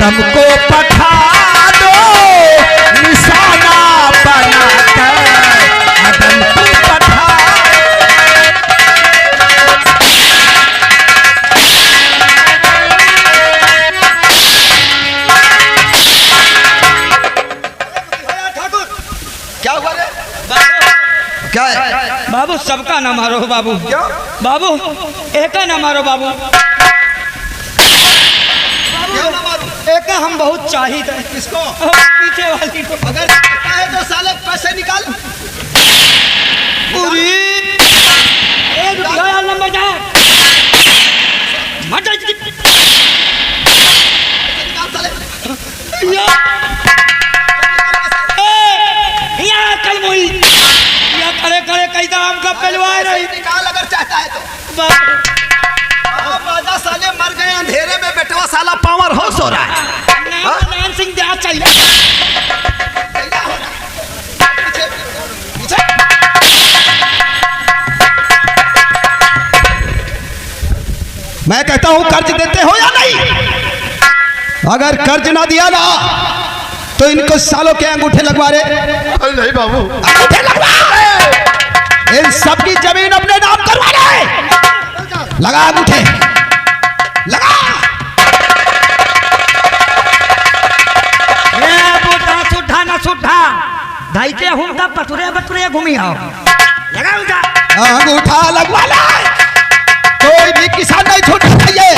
तुमको पठा दो निशाना बनाकर अदम को पठा। क्या हुआ रे? क्या है बाबू? सबका ना मारो बाबू। क्यों बाबू एका ना मारो बाबू। क्यों ना मारूं? एका हम बहुत चाहिए। किसको? पीछे वाली को। अगर है तो साले पैसे निकाल। पूरी नंबर जा मत निकाल साले। कल मोई या खड़े खड़े कई दाम का पहलवान रही। निकाल अगर चाहता है तो। बाजा साले मर गए अंधेरे में, बेटवा साला पावर हाउस हो रहा है। नारायण सिंह देहात चाहिए। मैं कहता हूं कर्ज देते हो या नहीं? अगर कर्ज ना दिया ना तो इनको सालों के अंगूठे लगवा रहे। नहीं बाबू, अंगूठे लगवा, इन सबकी जमीन अपने नाम करवा ले। लगा अंगूठे, लगा। सुधा ना सुधा ढाई के हूं तब पतुरे बतुरे घूमी आओ। लगा उठा अंगूठा लगवा ले। कोई भी किसान नहीं छूटना चाहिए।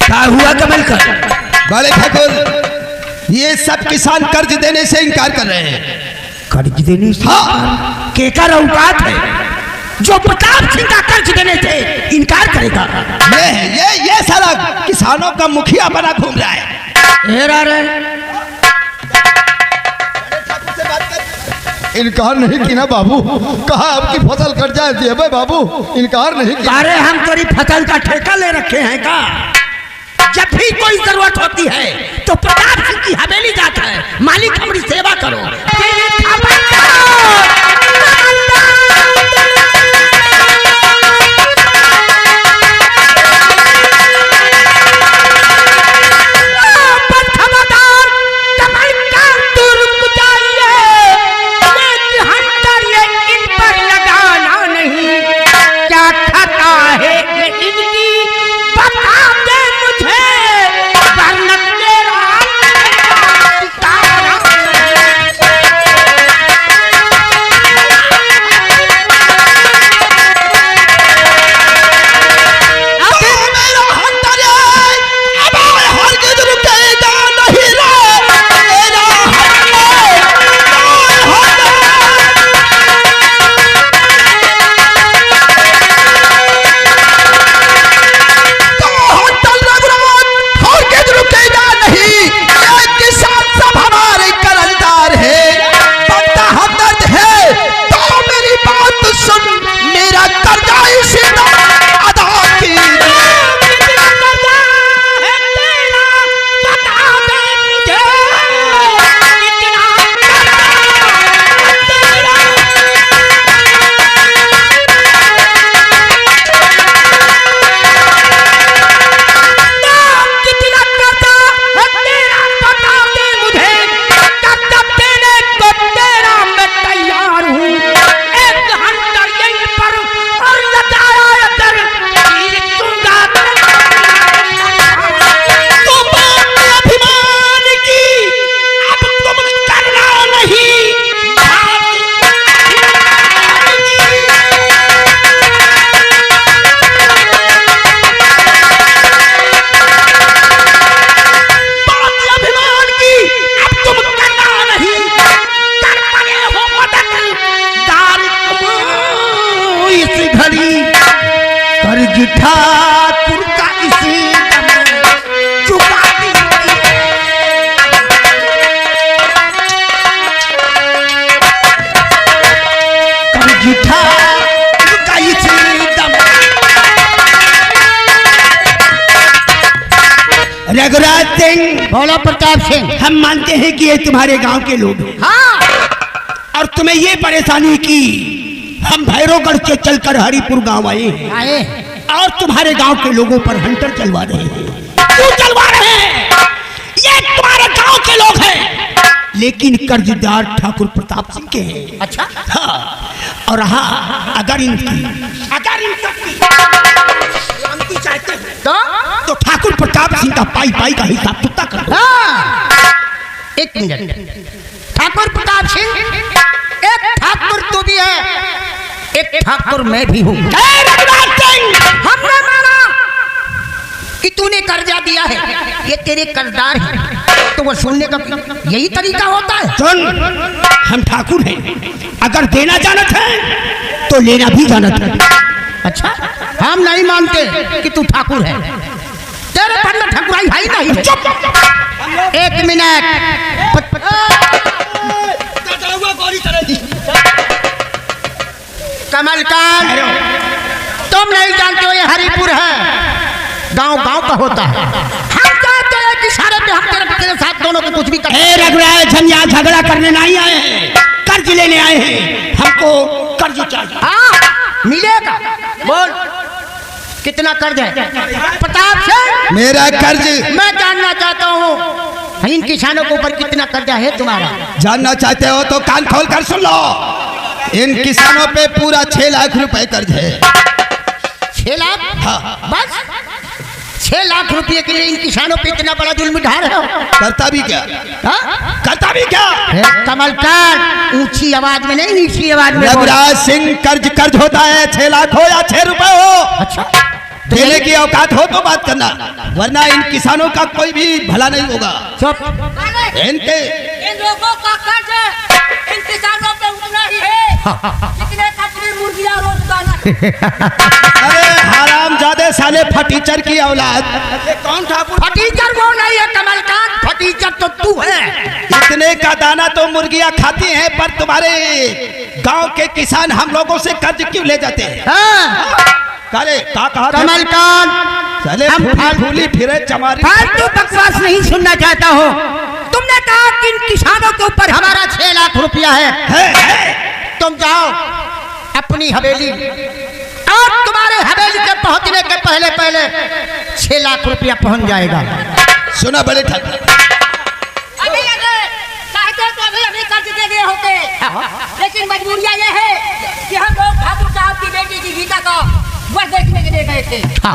क्या हुआ कमल का? बड़े ठाकुर, ये सब किसान कर्ज देने से इनकार कर रहे हैं। कर्ज देने से? हाँ, केकर औकात है जो प्रताप सिंह का कर्ज देने से इनकार करेगा? ये सारा किसानों का मुखिया बना घूम रहा है। इनकार नहीं की ना बाबू, कहा आपकी फसल कट जाती है बाबू, इनकार नहीं किया। अरे हम तेरी फसल का ठेका ले रखे हैं का? जब भी कोई जरूरत होती है तो प्रताप सिंह की हवेली जाता है, मालिक हमारी सेवा करो। ठाकुर का इसी चुका रघुराज सिंह, बोलो प्रताप सिंह, हम मानते हैं कि ये तुम्हारे गांव के लोग हैं। हाँ, और तुम्हें ये परेशानी की हम भैरवगढ़ से चलकर हरिपुर गांव आए हैं आए और तुम्हारे गांव के लोगों पर हंटर चलवा रहे हैं। क्यों चलवा रहे हैं? ये तुम्हारे गांव के लोग हैं, लेकिन कर्जदार ठाकुर प्रताप सिंह के हैं। अच्छा हाँ, और हाँ, अगर इनकी चाहते हैं तो ठाकुर प्रताप सिंह का पाई का हिसाब चुकता कर दो। हाँ, एक मिनट। ठाकुर प्रताप सिंह, एक ठाकुर तू भी है, एक ठाकुर मैं भी हूँ। हमने माना कि तूने कर्जा दिया है, ये तेरे कर्जदार हैं, तो वो सुनने का यही तरीका होता है। सुन, हम ठाकुर हैं, अगर देना जानत है तो लेना भी जानत है। अच्छा, हम नहीं मानते कि तू ठाकुर है, तेरे पर ना ठकुराई भाई नहीं है। चुप, एक मिनट। कमलकांत, तुम नहीं जानते हो ये हरिपुर है, गांव गांव का होता है। हम जानते हैं कि सारे पे हम तेरे साथ दोनों को कुछ भी कर। रघुराज, हम यहाँ झगड़ा करने नहीं आए हैं, कर्ज लेने आए हैं। हमको कर्ज चाहिए। हाँ, मिलेगा। बोल, कितना कर्ज है? प्रताप सिंह, मेरा कर्ज मैं जानना चाहता हूँ, इन किसानों के ऊपर कितना कर्जा है तुम्हारा? जानना चाहते हो तो कान खोल कर सुन लो। इन किसानों पे पूरा 6 लाख रुपए कर्ज है। 6 लाख? हाँ। बस 6 लाख रुपए के लिए इन किसानों पे इतना बड़ा जुल्म ढा रहे हो? करता भी क्या? हाँ? करता भी क्या? कमलकांत, ऊंची आवाज में नहीं, नीची आवाज में बोल। रघुराज सिंह, कर्ज होता है, 6 लाख हो या 6 रुपए हो। अच्छा, देने की औकात हो तो बात करना, वरना इन किसानों का कोई भी भला नहीं होगा। चुप। इनके इन लोगों का कर्ज इन किसानों पे उतना ही है जितने कचरी मुर्गियां रोजाना। अरे हरामजादे साले फटीचर की औलाद। कौन ठाकुर? फटीचर वो नहीं है कमलकांत, फटीचर तो तू है। इतने का दाना तो मुर्गियां खाती हैं, पर तुम्हारे गांव के किसान हम लोगों से कर्ज क्यों ले जाते हैं? हाँ, काले का कहा? कमलकांत, चले हम फूली फिरे चमारी। फालतू बकवास नहीं सुनना चाहता हो। तुमने कहा कि इन किसानों के ऊपर हमारा 6 लाख रुपया है। तुम जाओ अपनी हवेली, और तुम्हारे हवेली के पहुंचने के पहले पहले 6 लाख रुपया पहुंच जाएगा। सुना बड़े ठाकुर, अभी अगर चाहते तो अभी कर्ज दे गए होते, लेकिन मजबूरियां ये है कि हम लोग ठाकुर साहब की बेटी की गीता का वह देखने के लिए गए थे। तो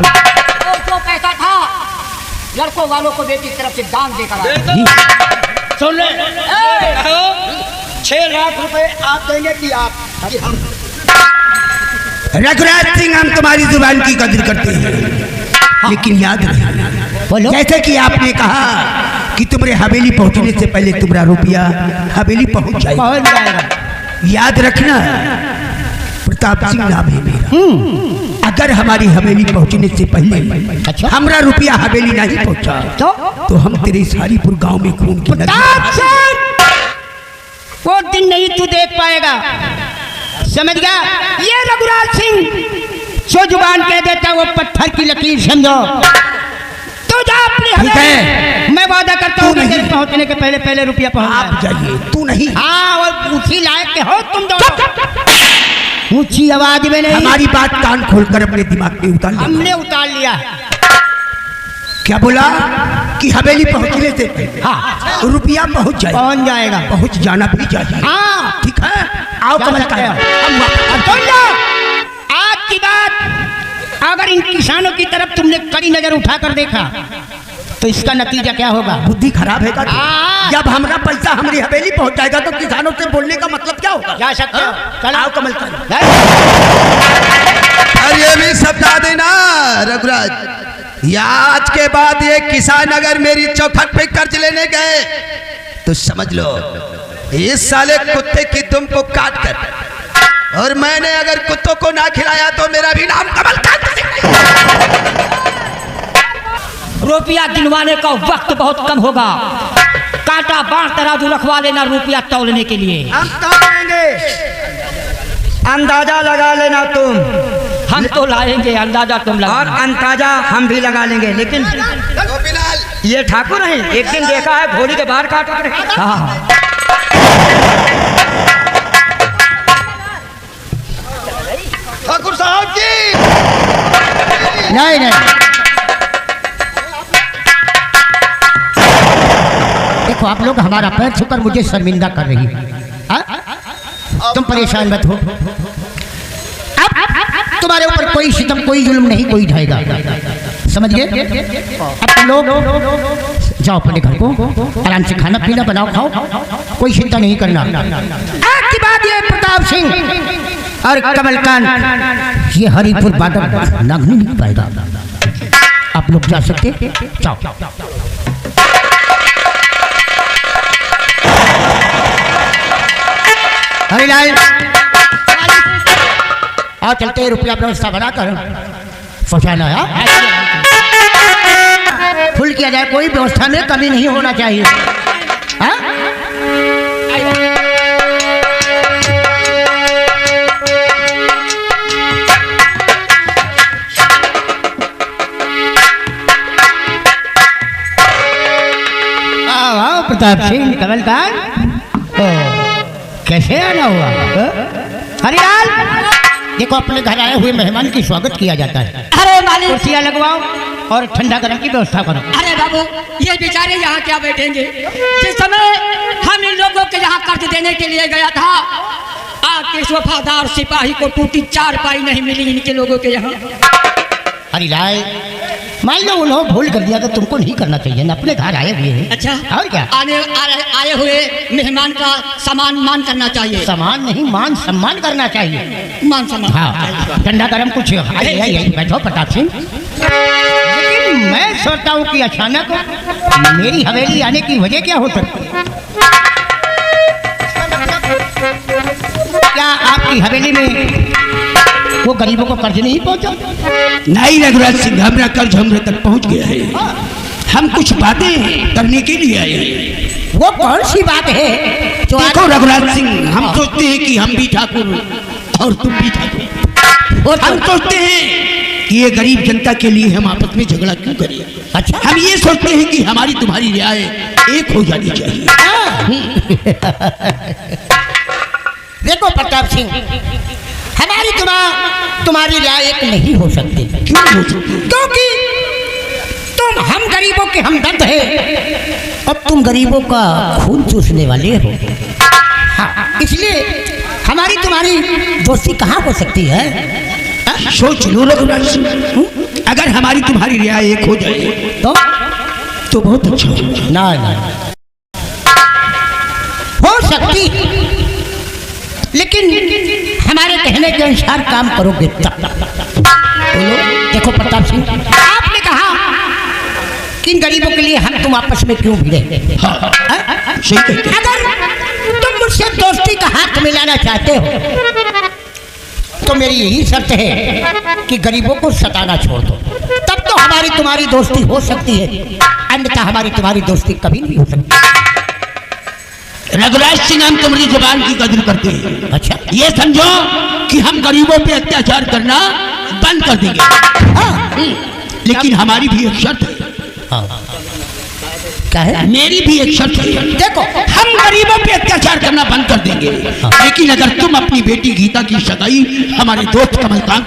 जो पैसा था लड़कों वालों को बेटी की तरफ से दान देकर आए। सुन ले, 6 लाख रुपए आप देंगे कि आप? रघुराज सिंह, हम तुम्हारी जुबान की कदर करते हैं, लेकिन याद रहे, जैसे कि आपने कहा कि तुम्हारे हवेली पहुंचने से पहले तुम्हारा रुपया हवेली पहुंच जाएगा। याद रखना, प्रताप सिंह नाम है मेरा। अगर हमारी हवेली पहुंचने से पहले हमारा रुपया हवेली नहीं पहुंचा तो हम तेरे सारीपुर गांव में खून की नदी। वो दिन नहीं तू देख पाएगा, समझ गया? ये रघुराज सिंह जो जुबान कह देता वो पत्थर की लकीर समझो। तू जा अपनी हवेली, मैं वादा करता हूँ तेरे पहुंचने के पहले पहले रुपया पहुंच आप जाइए, तू नहीं। हाँ, वो ऊंची लायक के हो तुम दोनों। ऊंची आवाज में नहीं। हमारी बात कान खोलकर अपने दिमाग में उतार लेना। हमने उतार लिया। क्या बोला कि हवेली पहुंचने से पहले हाँ, रुपया पहुंच जाएगा। पहुंच जाना भी चाहिए। हाँ, ठीक है, आओ कमल का। आज की बात, अगर इन किसानों की तरफ तुमने कड़ी नजर उठाकर देखा तो इसका नतीजा क्या होगा? बुद्धि खराब है क्या? हाँ। जब हमारा पैसा हमारी हवेली पहुंच जाएगा तो किसानों से बोलने का मतलब क्या होगा? जा सकते हो। चल आओ कमल का। और ये भी समझा देना रघुराज, या आज के बाद ये किसान अगर मेरी चौखट पे कर्ज लेने गए तो समझ लो इस साले कुत्ते की दुम को काट कर, और मैंने अगर कुत्तों को ना खिलाया तो मेरा भी नाम कमलकांत सिंह नहीं। रुपया गिनवाने का वक्त बहुत कम होगा। कांटा बांट तराजू रखवा लेना रुपया तौलने के लिए। हम क्या करेंगे? अंदाजा लगा लेना तुम। हम तो लाएंगे अंदाजा, तुम और लगा। अंदाजा हम भी लगा लेंगे, लेकिन ये ठाकुर हैं, एक दिन देखा है घोड़ी के बाहर काट रहे। हाँ, नहीं नहीं, देखो आप लोग हमारा पैर छूकर मुझे शर्मिंदा कर रही है। तुम परेशान मत हो, अब तुम्हारे ऊपर कोई सितम, कोई जुल्म नहीं कोई ढाएगा, समझ गए? अब तुम लोग जाओ अपने घर को, आराम से खाना पीना बनाओ खाओ, कोई चिंता नहीं करना। आज की बात ये प्रताप सिंह और कमलकांत ये हरिपुर बॉर्डर नागनी नहीं पाएगा। आप लोग जा सकते, जाओ। हरिलाल और चलते रुपया व्यवस्था बनाकर पहुँचाना है, फुल किया जाए, कोई व्यवस्था में कमी नहीं होना चाहिए। हाँ? प्रताप सिंह कमलकांत कैसे आना हुआ? हरिलाल देखो अपने घर आए हुए मेहमान की स्वागत किया जाता है। अरे मालिक, कुर्सियां लगवाओ और ठंडा गरम की व्यवस्था करो। अरे बाबू, ये बेचारे यहाँ क्या बैठेंगे? जिस समय हम इन लोगों के यहाँ कर्ज देने के लिए गया था, आपके इस वफादार सिपाही को टूटी चारपाई नहीं मिली इनके लोगों के यहाँ। हरिलाल मान लो उन्होंने भूल कर दिया तो तुमको नहीं करना चाहिए ना, अपने घर आए हुए हैं। अच्छा, और क्या? आए हुए मेहमान का सम्मान मान करना चाहिए। सम्मान नहीं, मान सम्मान करना चाहिए। मान सम्मान। हाँ, ठंडा गरम कुछ यही बैठो प्रताप सिंह। लेकिन मैं सोचता हूँ कि अचानक मेरी हवेली आने की वजह क्या हो सकती है? क्या आपकी हवेली में वो गरीबों को कर्ज नहीं पहुंचा? नहीं रघुराज सिंह, हमारा कर्ज हमरे तक पहुंच गया है। हम कुछ बातें करने के लिए आए हैं। वो कौन सी बात है जो देखो रघुराज सिंह, हम सोचते हैं कि हम भी ठाकुर और तुम भी ठाकुर। हम सोचते हैं कि ये गरीब जनता के लिए हम आपस में झगड़ा क्यों करें। अच्छा, हम ये सोचते हैं कि हमारी तुम्हारी रियाय एक हो जानी चाहिए। देखो प्रताप सिंह, हमारी तुम्हारी राय एक नहीं हो सकती। क्यों हो सकती? क्योंकि तुम हम गरीबों के हमदर्द है, अब तुम गरीबों का खून चूसने वाले हो। हाँ, इसलिए हमारी तुम्हारी दोस्ती कहाँ हो सकती है? सोच लो रघुराज सिंह, अगर हमारी तुम्हारी रियाय एक हो जाए तो बहुत अच्छा होगा। ना हो सकती, लेकिन हमारे कहने के अनुसार काम करोगे तब। बोलो, देखो प्रताप सिंह, आपने कहा कि इन गरीबों के लिए हम तुम आपस में क्यों भिड़े? हाँ, सही कहते हैं। अगर तुम मुझसे दोस्ती का हाथ मिलाना चाहते हो तो मेरी यही शर्त है कि गरीबों को सताना छोड़ दो, तब तो हमारी तुम्हारी दोस्ती हो सकती है, अन्यथा हमारी तुम्हारी दोस्ती कभी नहीं हो सकती। रघुराज सिंह, हम तुम्हारी जुबान की कदर करते हैं। अच्छा, ये समझो कि हम गरीबों पे अत्याचार करना बंद कर देंगे। हाँ, लेकिन हमारी भी एक शर्त है। हाँ, क्या है? मेरी भी एक शर्त है। देखो, हम गरीबों पे अत्याचार करना बंद कर देंगे, लेकिन अगर तुम अपनी बेटी गीता की सगाई हमारे दोस्त कमलकांत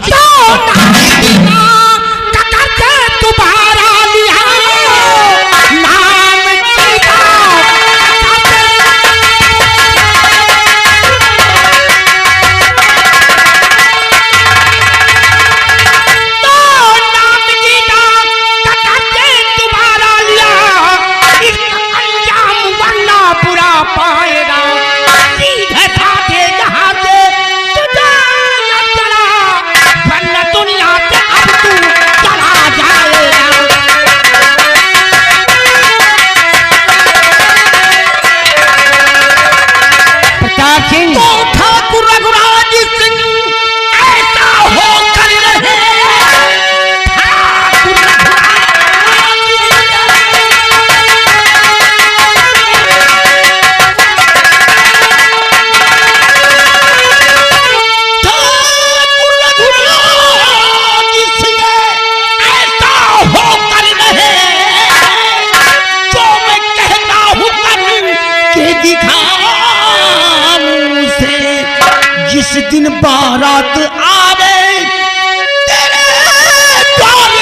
से दिन बारात आवे तेरे द्वार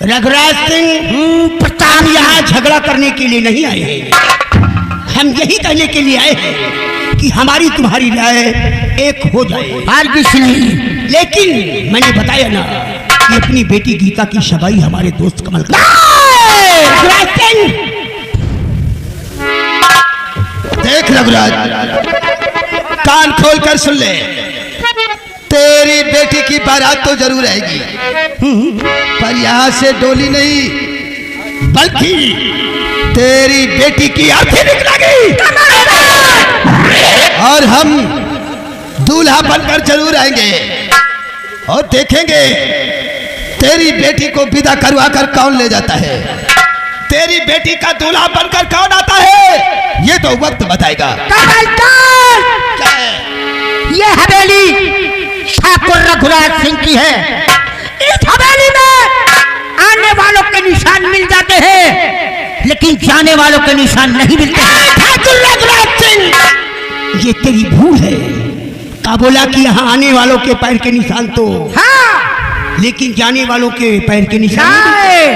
रघुराज सिंह प्रताप यहाँ झगड़ा करने के लिए नहीं आए हैं। हम यही कहने के लिए आए हैं कि हमारी तुम्हारी राय एक हो जाए। और कुछ नहीं। लेकिन मैंने बताया ना कि अपनी बेटी गीता की सगाई हमारे दोस्त कमल का। रघुराज सिंह, देख रघुराज, कान खोल कर सुन ले। तेरी बेटी की बारात तो जरूर आएगी, पर यहाँ से डोली नहीं, बल्कि तेरी बेटी की अर्थी निकलेगी। और हम दूल्हा बनकर जरूर आएंगे और देखेंगे तेरी बेटी को विदा करवा कर कौन ले जाता है। तेरी बेटी का दूल्हा बनकर कौन आता है, ये तो वक्त बताएगा। क्या है? ये हवेली ठाकुर रघुराज सिंह की है। इस हवेली में आने वालों के निशान मिल जाते हैं, लेकिन जाने वालों के निशान नहीं मिलते। ठाकुर रघुराज सिंह, ये तेरी भूल है। का बोला कि यहाँ आने वालों के पैर के निशान तो हाँ, लेकिन जाने वालों के पैर के निशान नहीं।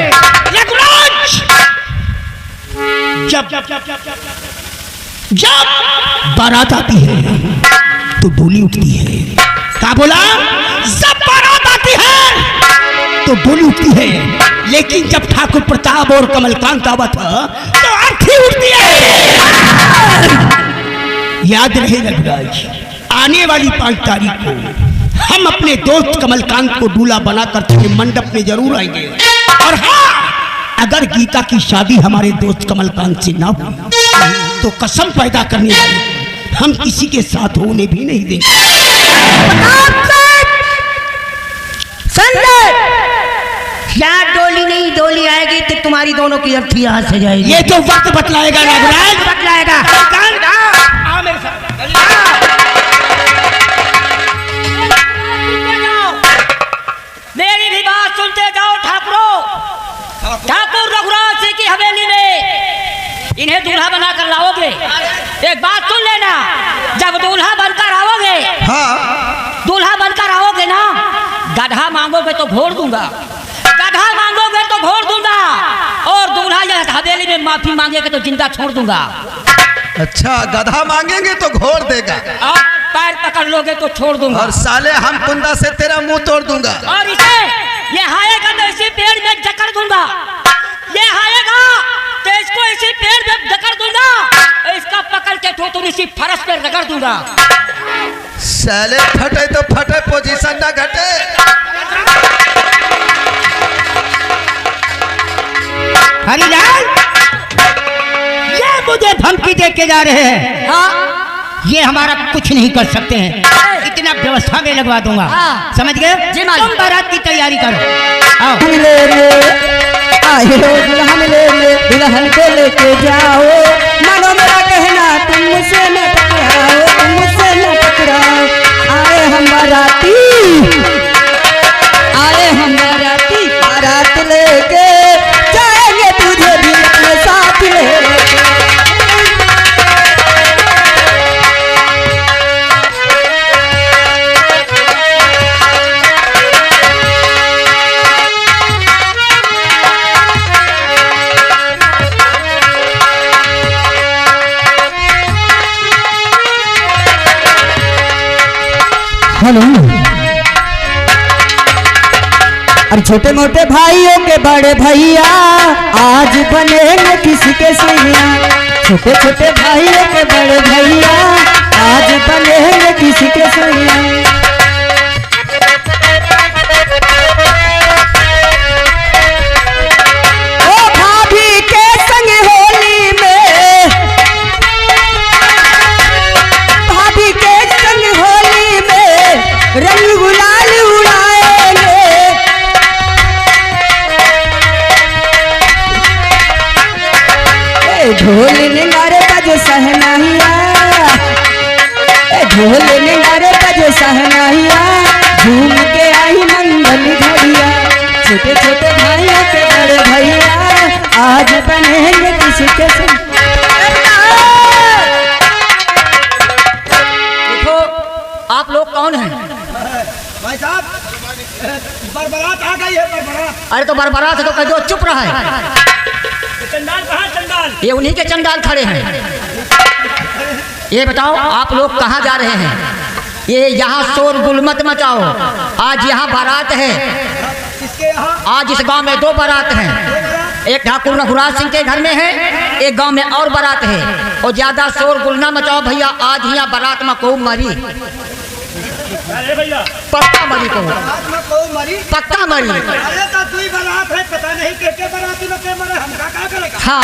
रघुराज, जब जब बारात आती है तो डोली उठती है। क्या बोला? जब बारात आती है तो डोली उठती है, लेकिन जब ठाकुर प्रताप और कमलकांत आवत तो अर्थी उठती है। याद रहे रघुराज, आने वाली 5 तारीख को हम अपने दोस्त कमलकांत को दूल्हा बनाकर तेरे मंडप में जरूर आएंगे। और हाँ, अगर गीता की शादी हमारे दोस्त कमलकांत से ना हुई तो कसम पैदा करने वाले हम किसी के साथ होने भी नहीं देंगे। यहाँ डोली नहीं, डोली आएगी तो तुम्हारी दोनों की अर्थी यहाँ से जाएगी। ये तो वक्त बतलाएगा रघुराज, बतलाएगा। आ मेरे साथ। मेरी भी बात सुनते जाओ ठाकुरों। ठाकुर रघुराज सिंह की हवेली में इन्हें दूल्हा बनाकर लाओगे। एक बात सुन लेना, जब दूल्हा बनकर आओगे, हाँ, दूल्हा बनकर आओगे ना, गधा मांगोगे तो घोड़ दूंगा, गधा मांगोगे तो घोड़ दूंगा, और दूल्हा यह हवेली में माफी मांगेगा तो जिंदा छोड़ दूंगा। अच्छा, गधा मांगेंगे तो घोड़ देगा, और पैर पकड़ लोगे तो छोड़ दूंगा, और साले हम कुंदा से तेरा मुंह तोड़ दूंगा। और इसे ये आएगा तो इसी पेड़ में जकड़ दूंगा, ये आएगा तो इसको इसी पेड़ में जकड़ दूंगा, इसका पकड़ के ठोतुन इसी फरस पे रगड़ दूंगा। साले फटे तो फटे, पोजीशन ना घटे। हरिलाल, ये मुझे धमकी दे के जा रहे हैं। हाँ, ये हमारा कुछ नहीं कर सकते हैं, इतना व्यवस्था में लगवा दूंगा। हाँ। समझ गए? जी मालिक। तुम बारात की तैयारी करो। आओ। आए हो दुल्हन ले ले, दुल्हन को लेके जाओ। मानो मेरा कहना, तुम मुझसे न टकराओ, तुम मुझसे न टकराओ। आए हम बाराती, आए हम बाराती, बारात लेके जाएंगे तुझे भी अपने साथ लेके। हेलो, और छोटे मोटे भाइयों के बड़े भैया आज बनेंगे किसी के सैया। छोटे छोटे भाइयों के बड़े भैया आज बनेंगे किसी के सैया। ओ भाभी के संग होली में, भाभी के संग होली में रंग गुलाल उड़ाएंगे। ढोल निगारे बजे सहनाइया, ढोल निगारे बजे सहनाइया, झूम के आई मंगल घड़िया। छोटे छोटे भाइयों के बड़े भैया आज बनेंगे किसी के संग। देखो आप लोग कौन हैं? भाई साहब, बरबरात आ गई है, बरबरात। अरे तो बरबरा से तो कह दो चुप रहा है। चंडाल कहाँ चंडाल? ये उन्हीं के चंडाल खड़े हैं। ये बताओ आप लोग कहाँ जा रहे हैं? ये यहाँ शोर गुल मत मचाओ। आज यहाँ बारात है। किसके यहाँ? आज इस गांव में 2 बारात हैं। एक ठाकुर रघुराज सिंह के घर में है, एक गांव में और बारात है। और ज्यादा शोर गुल ना मचाओ भैया। आज यहाँ बारात में को मरी, अरे भैया पक्का मरी को, रात में कोई मरी? पक्का मरी। अरे तो तू ही बारात है, पता नहीं के बाराती में के मरे, हम क्या करेगा? हाँ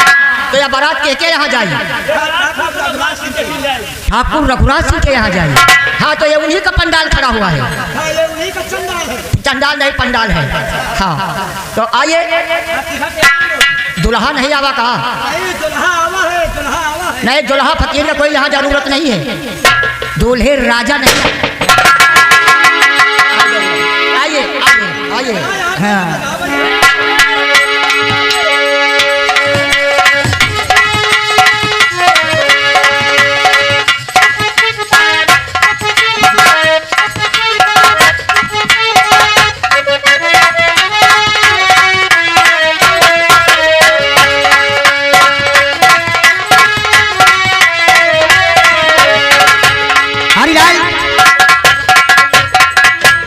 तो यह बारात के यहाँ जाई? रघुराज सिंह के मिल जाए। ठाकुर रघुराज सिंह के यहाँ जाई। हाँ तो ये उन्हीं का पंडाल खड़ा हुआ है। हाँ, ये उन्हीं का चंडाल है। चंडाल नहीं पंडाल है। हाँ तो आइए। दुल्हा नहीं आवा कहा? नहीं, दुल्हा आवा है, दुल्हा आवा है। नहीं, दुल्हा फकीर का कोई यहाँ जरूरत नहीं है। दूल्हे राजा नहीं। आइए आइए आइए। हाँ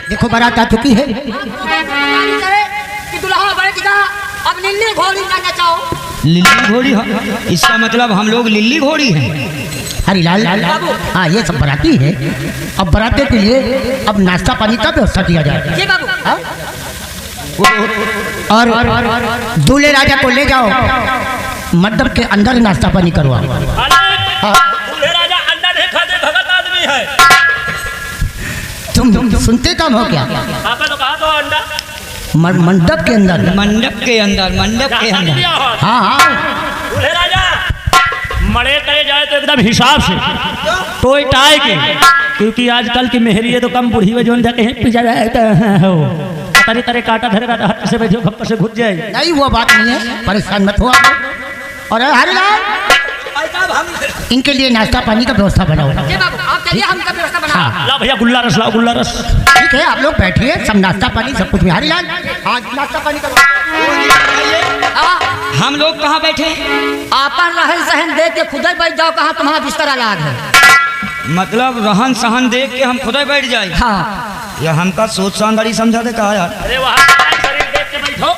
देखो बारात आ चुकी है। कि दुल्हा बैठेगा, अब लिल्ली घोड़ी ना नचाओ। लिल्ली घोड़ी? इसका मतलब हम लोग लिल्ली घोड़ी हैं। हरिलाल, हाँ ये सब बाराती है। अब बाराते के लिए अब नाश्ता पानी का व्यवस्था किया जाए। जी बाबू। हाँ? और दूल्हे राजा को ले जाओ, मंडप के अंदर नाश्ता पानी करवाओ। दूल्हे राजा अंडा नहीं खाते, भगत आदमी है। तुम सुनते कम हो क्या? आपने तो कहा तो अंडा मंडप के अंदर। मंडप के अंदर, मंडप के अंदर। हाँ हाँ दूल्हे राजा मरे करे जाए तो एकदम हिसाब से टोई टाई के, क्योंकि आजकल की मेहरी है तो कम बुढ़ी में जो कहीं पिजा जाए हो तरी तरे काटा धरेगा तो हाथ से बैठो खप्पर से घुस जाए। नहीं वो बात नहीं है, परेशान मत हो आप। और हरिलाल इनके लिए नाश्ता पानी का व्यवस्था बनाओ। जी बाबू, आप चलिए, हम का व्यवस्था बना। हाँ ला भैया गुल्ला रस लाओ, गुल्ला रस। ठीक है, आप लोग बैठिए, सब नाश्ता पानी सब कुछ। हरिलाल आज नाश्ता पानी करवाओ। हम लोग कहाँ बैठे? आपन रहन सहन देख के खुद ही बैठ जाओ। कहाँ तुम्हारा बिस्तर अलग है? मतलब रहन सहन देख के हम खुद बैठ जाए? हाँ या हमका सोच समझदारी समझा दे कहा यार। अरे वहाँ शरीर देख के बैठो।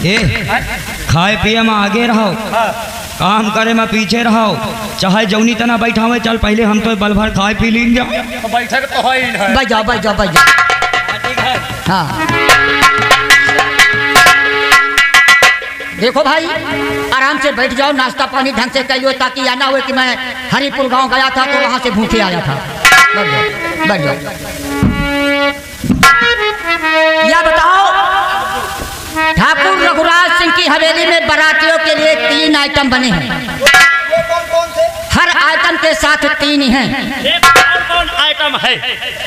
ए खाए पिए में आगे रहो, काम करे में पीछे रहो, चाहे जौनी तना बैठावे। चल पहले हम तो बल भर खाए पी लेंगे। बैठक तो है ही है। बैठ जाओ बैठ जाओ बैठ जाओ। हाँ देखो भाई, आराम से बैठ जाओ, नाश्ता पानी ढंग से करियो, ताकि यह ना हो कि मैं हरिपुर गांव गया था तो वहां से भूखे आया था। बैठ जाओ बैठ जाओ। या बताओ, ठाकुर रघुराज सिंह की हवेली में बारातियों के लिए 3 आइटम बने हैं। वो कौन कौन से? हर आइटम के साथ 3 ही हैं। ये कौन आइटम है?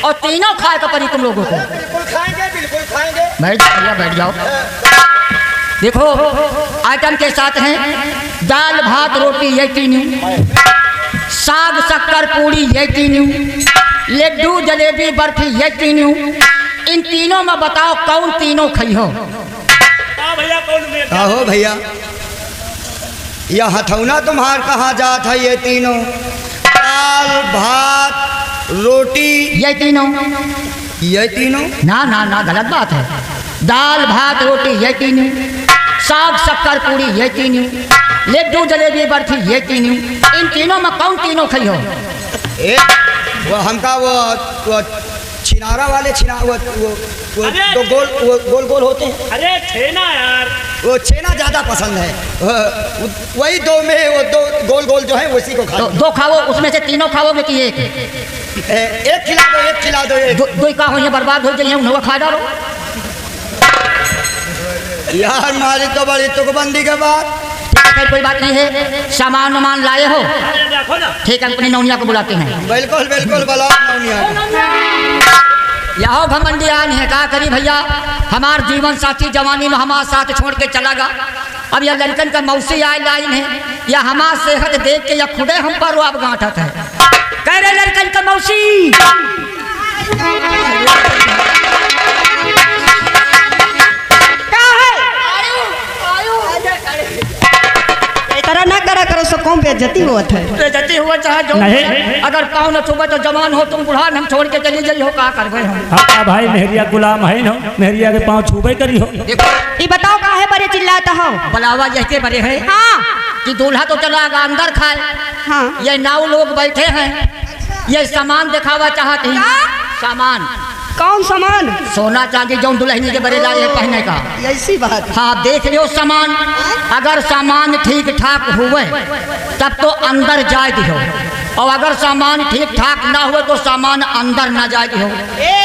और तीनों खाए का पड़ी तुम लोगों को। बिल्कुल खाएंगे, बिल्कुल खाएंगे। बैठ जाओ भैया, बैठ जाओ। देखो आइटम के साथ हैं दाल भात रोटी ये 3, साग शक्कर पूड़ी ये 3, लड्डू जलेबी बर्फी ये 3। इन तीनों में बताओ कौन तीनों खाई हो? भैया कौन में? हो भैया, यह हथौना तुम्हार कहाँ जात है? ये तीनों दाल भात रोटी ये 3। ये तीनों? ना ना ना, गलत बात है। दाल भात रोटी ये 3, साग शक्कर पूड़ी ये 3, लड्डू जलेबी बर्फी ये 3। इन तीनों में कौन तीनों खाई हो? वो हमका वो छिनारा वाले वो अरे! तो गोल गोल होते हैं, अरे छेना यार। वो छेना ज्यादा पसंद है। वही 2 में वो 2 गोल गोल जो है उसी को खा तो 2 खाओ, उसमें से तीनों खाओगे कि एक? एक खिला दो, एक खिला दो। एक 2 का हो बर्बाद हो जाइए, उन्हें खा डालो। यार मारी तो बड़ी तुकबंदी के बाद। कोई बात नहीं है, सामान वामान लाए हो? अरे देखो ना, ठीक है, अपनी नौनिया को बुलाते हैं। बिल्कुल बिल्कुल बुलाओ नौनिया। यहो घमंडियान है, क्या करी भैया, हमार जीवन साथी जवानी में हमारे साथ छोड़ के चला गया। अब यह लड़कन का मौसी आए लाइन है, या हमार सेहत देख के या खुदे हम पर अब गांठत है। कह रहे लड़कन का मौसी बेइज्जती होत है। बेइज्जती हुआ चाहे जो नहीं। अगर पाँव न छुबे तो जवान हो तुम बुढ़ा हम छोड़ के चली जाइए हो का करबे हम। हाँ भाई मेहरिया गुलाम है ना, मेहरिया के पाँव छूबे करी हो। देखो ये बताओ काहे बड़े चिल्लाता हो? बलावा जैसे बड़े हैं हाँ कि दूल्हा तो चला गया अंदर खाए, हाँ ये 9 लोग बैठे हैं, ये सामान दिखावा चाहते हैं। सामान कौन सामान? सोना चांदी जो दुल्हनी के बड़े लाए हैं पहने का। ऐसी बात। हाँ देख लियो सामान, अगर सामान ठीक ठाक हुए तब तो अंदर जाए दियो, और अगर सामान ठीक ठाक ना हुए तो सामान अंदर ना जाए दियो,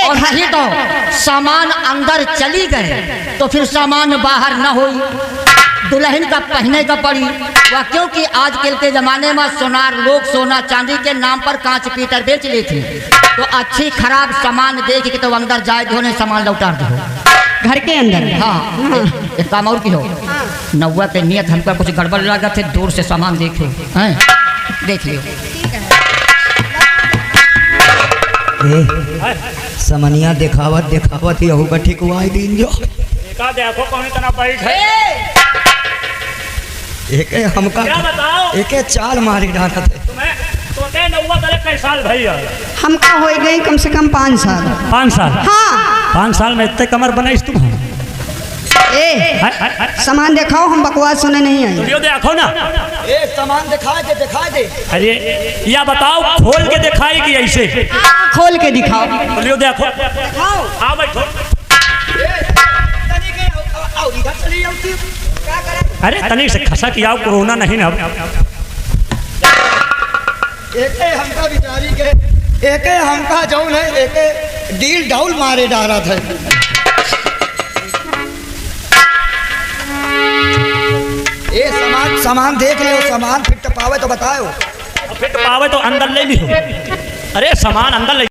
और नहीं तो सामान अंदर चली गए तो फिर सामान बाहर ना हो, दुल्हन का पहने का पड़ी वह, क्योंकि आजकल के ज़माने में सोनार लोग सोना चांदी के नाम पर कांच पीतर बेच लेते हैं, तो अच्छी खराब सामान देख के तो अंदर जाए दो, नहीं सामान लौटा दो घर के अंदर। हाँ एक काम और की हो, नौवा के नियत हमका कुछ गड़बड़ लगा थे, दूर से सामान देखे हैं, देख लियो। समनिया दिखावत दिखावत यहू का ठिकवाई दिन जो देखा देखो कौन इतना बैठ है। एक हमका क्या बताओ एक चाल मारी डाला थे। तुम्हें तो नौवा तले कई साल भैया? हमका हो गई कम से कम 5 साल। 5 साल? हाँ 5 साल में इतने कमर बनाई तुम? ए सामान दिखाओ, हम बकवास सुने नहीं आए। वीडियो देखो ना। एक सामान दिखा दे। अरे या बताओ खोल के दिखाई कि ऐसे? खोल के दिखाओ। वीडियो देखो। हाँ बैठो। अरे तनिक से खसा किया कोरोना नहीं ना। एक हमका बिचारी के एक हमका जौन है एक डील डाउल मारे डाला था। ये सामान देख लो, सामान फिट पावे तो बताओ। फिट पावे तो अंदर ले लियो। अरे सामान अंदर ले